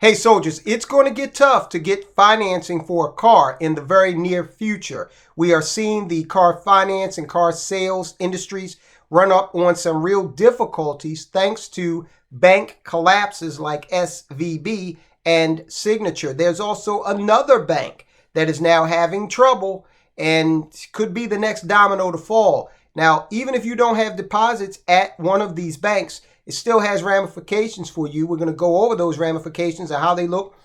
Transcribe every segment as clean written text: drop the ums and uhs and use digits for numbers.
Hey soldiers, it's going to get tough to get financing for a car in the very near future. We are seeing the car finance and car sales industries run up on some real difficulties thanks to bank collapses like SVB and Signature. There's also another bank that is now having trouble and could be the next domino to fall. Now, even if you don't have deposits at one of these banks, it still has ramifications for you. We're going to go over those ramifications and how they look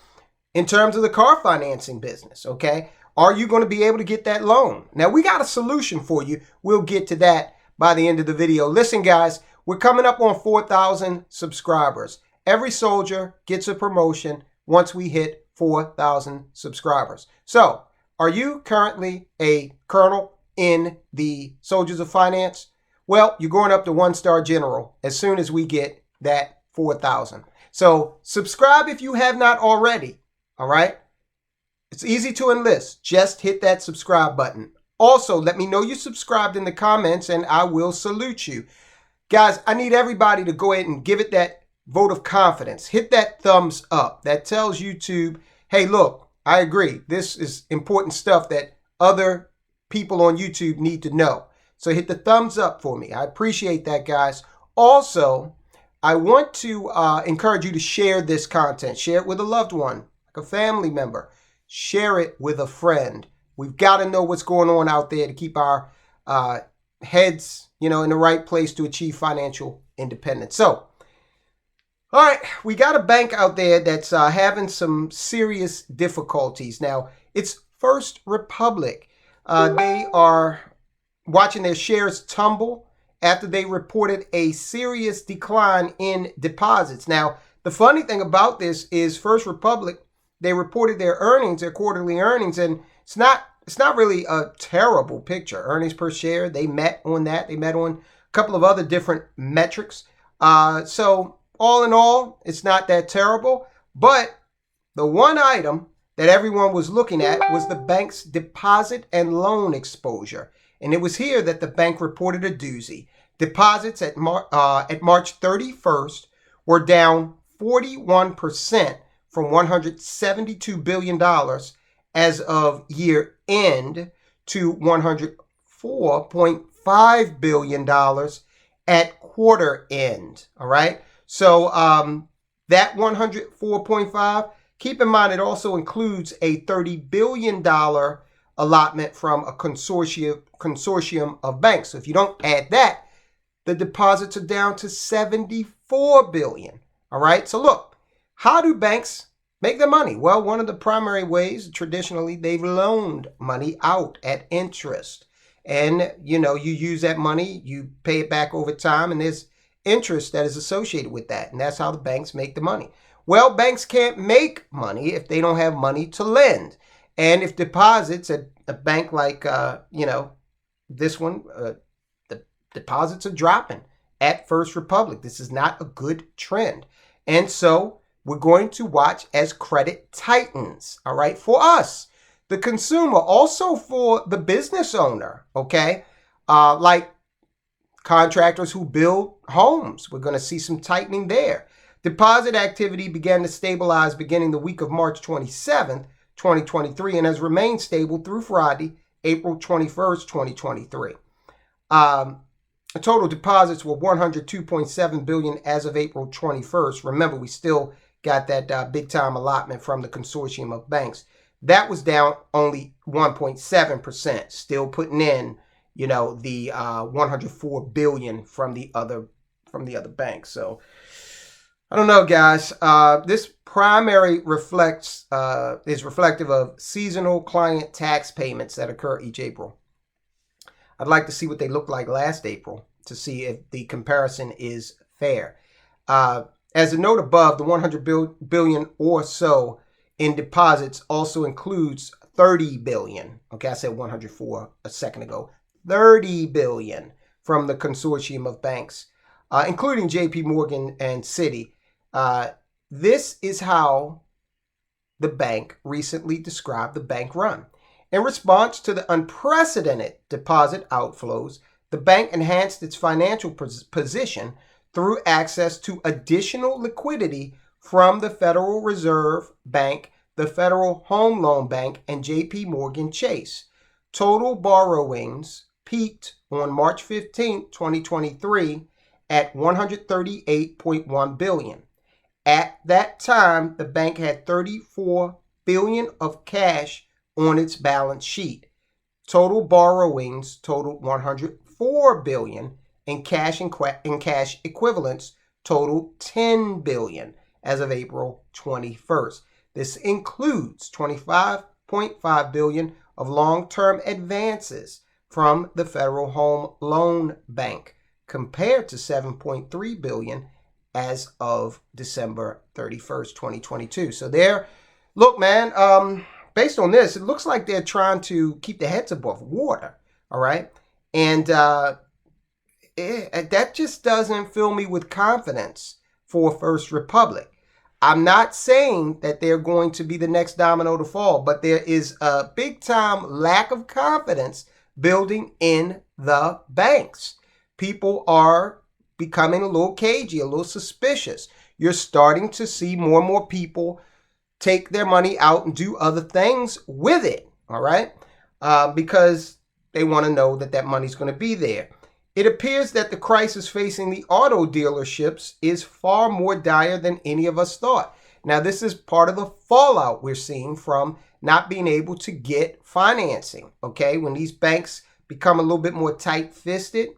in terms of the car financing business, okay? Are you going to be able to get that loan? Now, we got a solution for you. We'll get to that by the end of the video. Listen, guys, we're coming up on 4,000 subscribers. Every soldier gets a promotion once we hit 4,000 subscribers. So, are you currently a colonel in the Soldiers of Finance? Well, you're going up to 1-star general as soon as we get that 4,000. So subscribe if you have not already, all right? It's easy to enlist. Just hit that subscribe button. Also, let me know you subscribed in the comments and I will salute you. Guys, I need everybody to go ahead and give it that vote of confidence. Hit that thumbs up. That tells YouTube, hey, look, I agree. This is important stuff that other people on YouTube need to know. So hit the thumbs up for me. I appreciate that, guys. Also, I want to encourage you to share this content. Share it with a loved one, like a family member. Share it with a friend. We've got to know what's going on out there to keep our heads, in the right place to achieve financial independence. So, all right, we got a bank out there that's having some serious difficulties. Now, it's First Republic. They are watching their shares tumble after they reported a serious decline in deposits. Now, the funny thing about this is First Republic, they reported their earnings, their quarterly earnings, and it's not really a terrible picture. Earnings per share, they met on that. They met on a couple of other different metrics. So all in all, it's not that terrible. But the one item that everyone was looking at was the bank's deposit and loan exposure. And it was here that the bank reported a doozy. Deposits at March 31st were down 41% from $172 billion as of year end to $104.5 billion at quarter end. All right. So that 104.5, keep in mind it also includes a $30 billion allotment from a consortium of banks. So if you don't add that, the deposits are down to $74 billion. All right. So look, how do banks make their money? Well, one of the primary ways, traditionally, they've loaned money out at interest. And, you use that money, you pay it back over time, and there's interest that is associated with that. And that's how the banks make the money. Well, banks can't make money if they don't have money to lend. And if deposits at a bank like, this one, the deposits are dropping at First Republic. This is not a good trend. And so we're going to watch as credit tightens, all right, for us, the consumer, also for the business owner, okay, like contractors who build homes. We're going to see some tightening there. Deposit activity began to stabilize beginning the week of March 27th, 2023, and has remained stable through Friday, April 21st, 2023. Total deposits were $102.7 billion as of April 21st. Remember, we still got that big time allotment from the consortium of banks. That was down only 1.7%, still putting in, the $104 billion from the other banks. So I don't know, guys. This primary is reflective of seasonal client tax payments that occur each April. I'd like to see what they looked like last April to see if the comparison is fair. As a note above, the $100 billion or so in deposits also includes $30 billion. Okay, I said 104 a second ago. $30 billion from the consortium of banks, including JP Morgan and Citi. This is how the bank recently described the bank run. In response to the unprecedented deposit outflows, the bank enhanced its financial position through access to additional liquidity from the Federal Reserve Bank, the Federal Home Loan Bank, and JP Morgan Chase. Total borrowings peaked on March 15, 2023 at $138.1 billion. At that time, the bank had $34 billion of cash on its balance sheet. Total borrowings totaled $104 billion, and cash equivalents totaled $10 billion as of April 21st. This includes $25.5 billion of long-term advances from the Federal Home Loan Bank, compared to $7.3 billion as of December 31st, 2022. So there, look, man, based on this, it looks like they're trying to keep their heads above water, all right? And that just doesn't fill me with confidence for First Republic. I'm not saying that they're going to be the next domino to fall, but there is a big-time lack of confidence building in the banks. People are becoming a little cagey, a little suspicious. You're starting to see more and more people take their money out and do other things with it, all right? Because they want to know that that money's going to be there. It appears that the crisis facing the auto dealerships is far more dire than any of us thought. Now, this is part of the fallout we're seeing from not being able to get financing, okay? When these banks become a little bit more tight-fisted,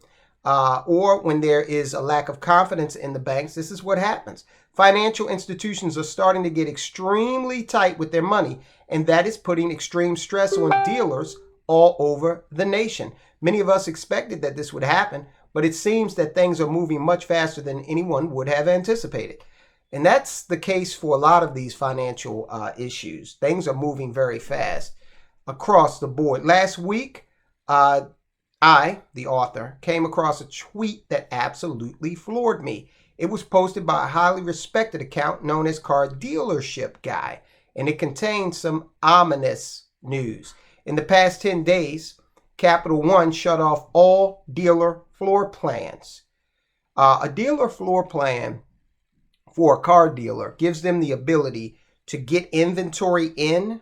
or when there is a lack of confidence in the banks, this is what happens. Financial institutions are starting to get extremely tight with their money, and that is putting extreme stress on dealers all over the nation. Many of us expected that this would happen, but it seems that things are moving much faster than anyone would have anticipated. And that's the case for a lot of these financial issues. Things are moving very fast across the board. Last week, I, the author, came across a tweet that absolutely floored me. It was posted by a highly respected account known as Car Dealership Guy, and it contained some ominous news. In the past 10 days, Capital One shut off all dealer floor plans. A dealer floor plan for a car dealer gives them the ability to get inventory in,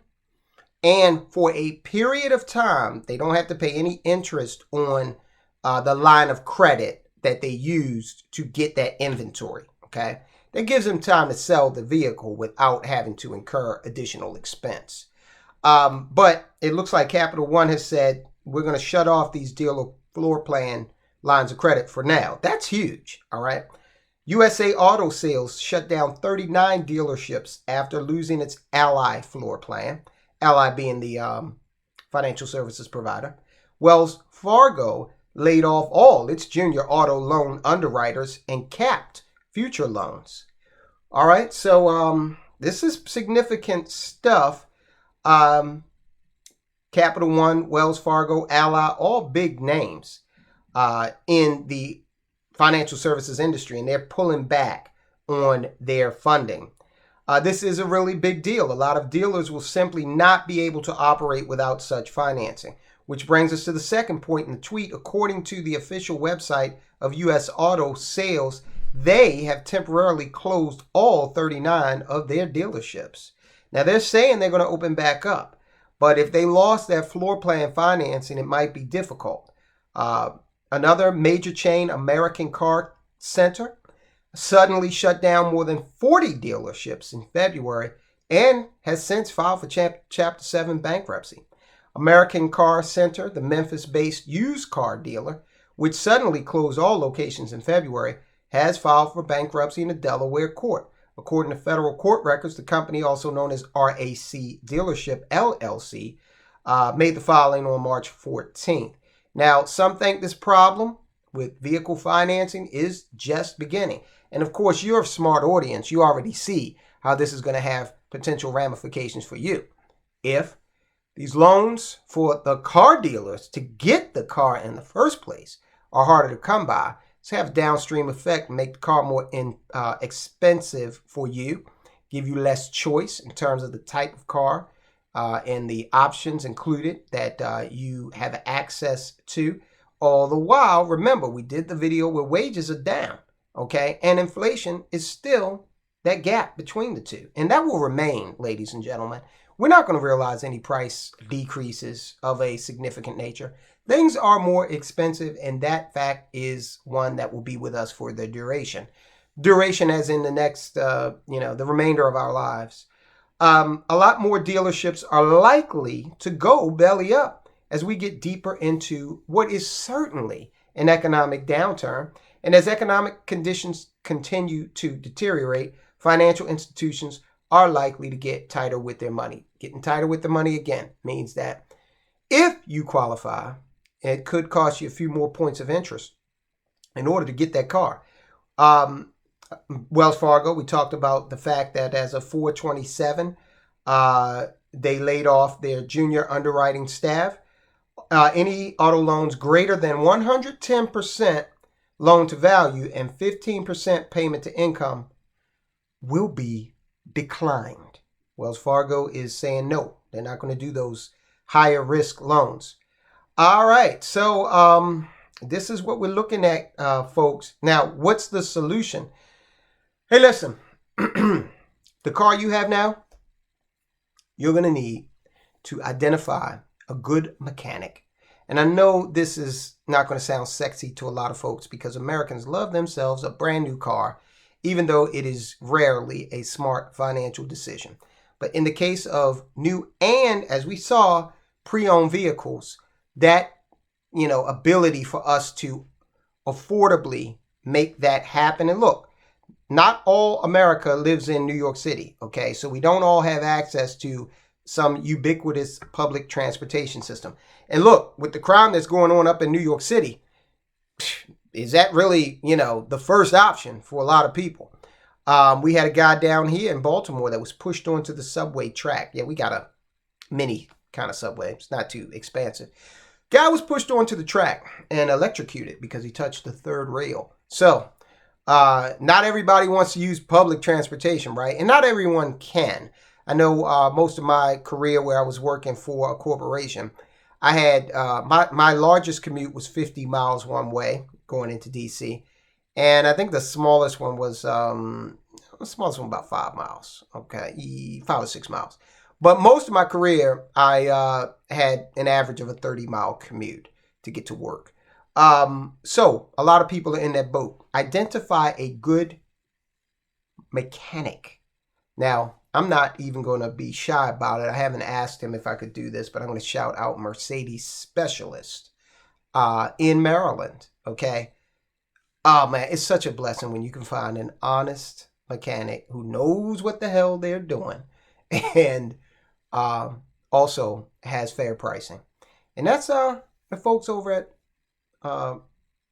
and for a period of time, they don't have to pay any interest on the line of credit that they used to get that inventory, okay? That gives them time to sell the vehicle without having to incur additional expense. But it looks like Capital One has said, we're going to shut off these dealer floor plan lines of credit for now. That's huge, all right? USA Auto Sales shut down 39 dealerships after losing its Ally floor plan. Ally being the financial services provider. Wells Fargo laid off all its junior auto loan underwriters and capped future loans. All right, so this is significant stuff. Capital One, Wells Fargo, Ally, all big names in the financial services industry, and they're pulling back on their funding. This is a really big deal. A lot of dealers will simply not be able to operate without such financing, which brings us to the second point in the tweet. According to the official website of U.S. Auto Sales, they have temporarily closed all 39 of their dealerships. Now, they're saying they're going to open back up, but if they lost that floor plan financing, it might be difficult. Another major chain, American Car Center, suddenly shut down more than 40 dealerships in February and has since filed for Chapter 7 bankruptcy. American Car Center, the Memphis-based used car dealer, which suddenly closed all locations in February, has filed for bankruptcy in a Delaware court. According to federal court records, the company, also known as RAC Dealership LLC, made the filing on March 14th. Now, some think this problem with vehicle financing is just beginning. And of course, you're a smart audience. You already see how this is going to have potential ramifications for you. If these loans for the car dealers to get the car in the first place are harder to come by, it's have a downstream effect and make the car more expensive for you, give you less choice in terms of the type of car and the options included that you have access to. All the while, remember, we did the video where wages are down, okay? And inflation is still that gap between the two. And that will remain, ladies and gentlemen. We're not going to realize any price decreases of a significant nature. Things are more expensive, and that fact is one that will be with us for the duration. Duration as in the next, the remainder of our lives. A lot more dealerships are likely to go belly up as we get deeper into what is certainly an economic downturn. And as economic conditions continue to deteriorate, financial institutions are likely to get tighter with their money. Getting tighter with the money again means that if you qualify, it could cost you a few more points of interest in order to get that car. Wells Fargo, we talked about the fact that as of 4/27, they laid off their junior underwriting staff. Any auto loans greater than 110% loan to value and 15% payment to income will be declined. Wells Fargo is saying no, they're not going to do those higher risk loans. All right, so this is what we're looking at, folks. Now, what's the solution? Hey, listen, the car you have now, you're going to need to identify a good mechanic. And I know this is not going to sound sexy to a lot of folks because Americans love themselves a brand new car, even though it is rarely a smart financial decision. But in the case of new and, as we saw, pre-owned vehicles, that, ability for us to affordably make that happen. And look, not all America lives in New York City, okay? So we don't all have access to some ubiquitous public transportation system. And look, with the crime that's going on up in New York City, is that really, the first option for a lot of people? We had a guy down here in Baltimore that was pushed onto the subway track. Yeah, we got a mini kind of subway. It's not too expansive. Guy was pushed onto the track and electrocuted because he touched the third rail. So, not everybody wants to use public transportation, right? And not everyone can. I know most of my career where I was working for a corporation, I had my largest commute was 50 miles one way going into DC. And I think the smallest one was about 5 miles. Okay, 5 or 6 miles. But most of my career, I had an average of a 30-mile commute to get to work. So a lot of people are in that boat. Identify a good mechanic. Now, I'm not even going to be shy about it. I haven't asked him if I could do this, but I'm going to shout out Mercedes Specialist in Maryland. Okay. Oh, man, it's such a blessing when you can find an honest mechanic who knows what the hell they're doing and also has fair pricing. And that's the folks over at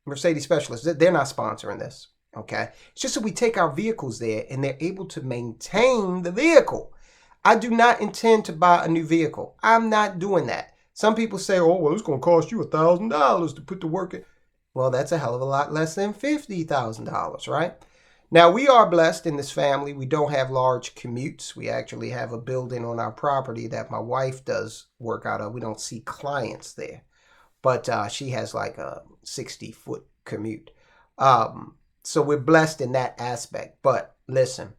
Mercedes Specialists. They're not sponsoring this, okay? It's just that we take our vehicles there and they're able to maintain the vehicle. I do not intend to buy a new vehicle. I'm not doing that. Some people say, oh, well, it's going to cost you $1,000 to put the work in. Well, that's a hell of a lot less than $50,000, right? Now, we are blessed in this family. We don't have large commutes. We actually have a building on our property that my wife does work out of. We don't see clients there. But she has like a 60-foot commute. So we're blessed in that aspect. But listen,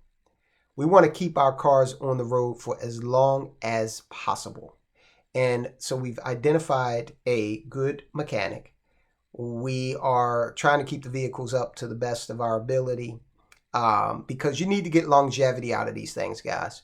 we want to keep our cars on the road for as long as possible. And so we've identified a good mechanic. We are trying to keep the vehicles up to the best of our ability because you need to get longevity out of these things, guys.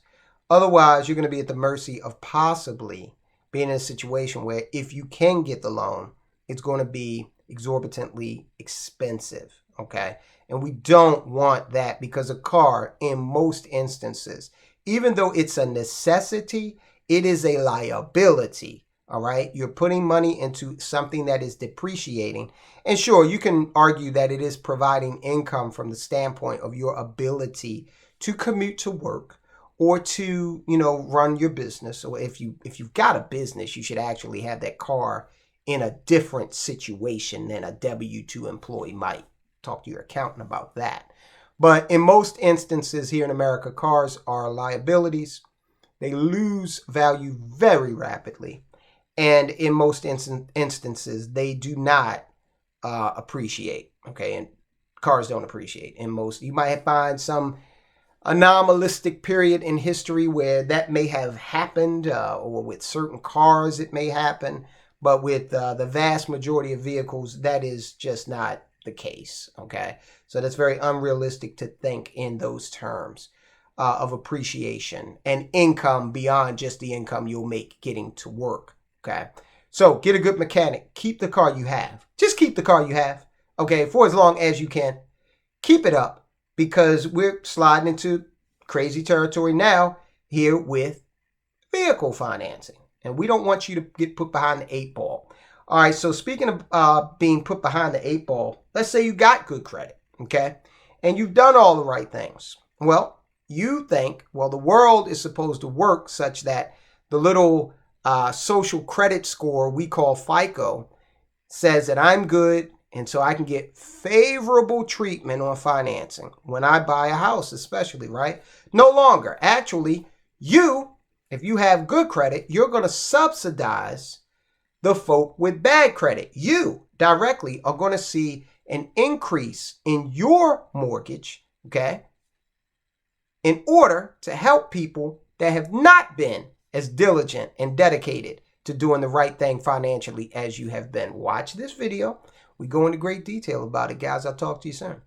Otherwise, you're going to be at the mercy of possibly being in a situation where if you can get the loan, it's going to be exorbitantly expensive, okay? And we don't want that because a car, in most instances, even though it's a necessity, it is a liability, all right? You're putting money into something that is depreciating. And sure, you can argue that it is providing income from the standpoint of your ability to commute to work or to, run your business. So if you've got a business, you should actually have that car in a different situation than a W-2 employee might. Talk to your accountant about that. But in most instances here in America, cars are liabilities. They lose value very rapidly. And in most instances, they do not appreciate. Okay, and cars don't appreciate. In most, you might find some anomalistic period in history where that may have happened, or with certain cars it may happen, but with the vast majority of vehicles, that is just not the case, okay? So that's very unrealistic to think in those terms of appreciation and income beyond just the income you'll make getting to work, okay? So get a good mechanic. Keep the car you have. Just keep the car you have, okay, for as long as you can. Keep it up, because we're sliding into crazy territory now here with vehicle financing. And we don't want you to get put behind the 8 ball. All right, so speaking of being put behind the 8 ball, let's say you got good credit, okay? And you've done all the right things. Well, you think, well, the world is supposed to work such that the little social credit score we call FICO says that I'm good, and so I can get favorable treatment on financing when I buy a house, especially, right? No longer. Actually, if you have good credit, you're going to subsidize the folk with bad credit. You directly are going to see an increase in your mortgage, okay, in order to help people that have not been as diligent and dedicated to doing the right thing financially as you have been. Watch this video. We go into great detail about it, guys. I'll talk to you soon.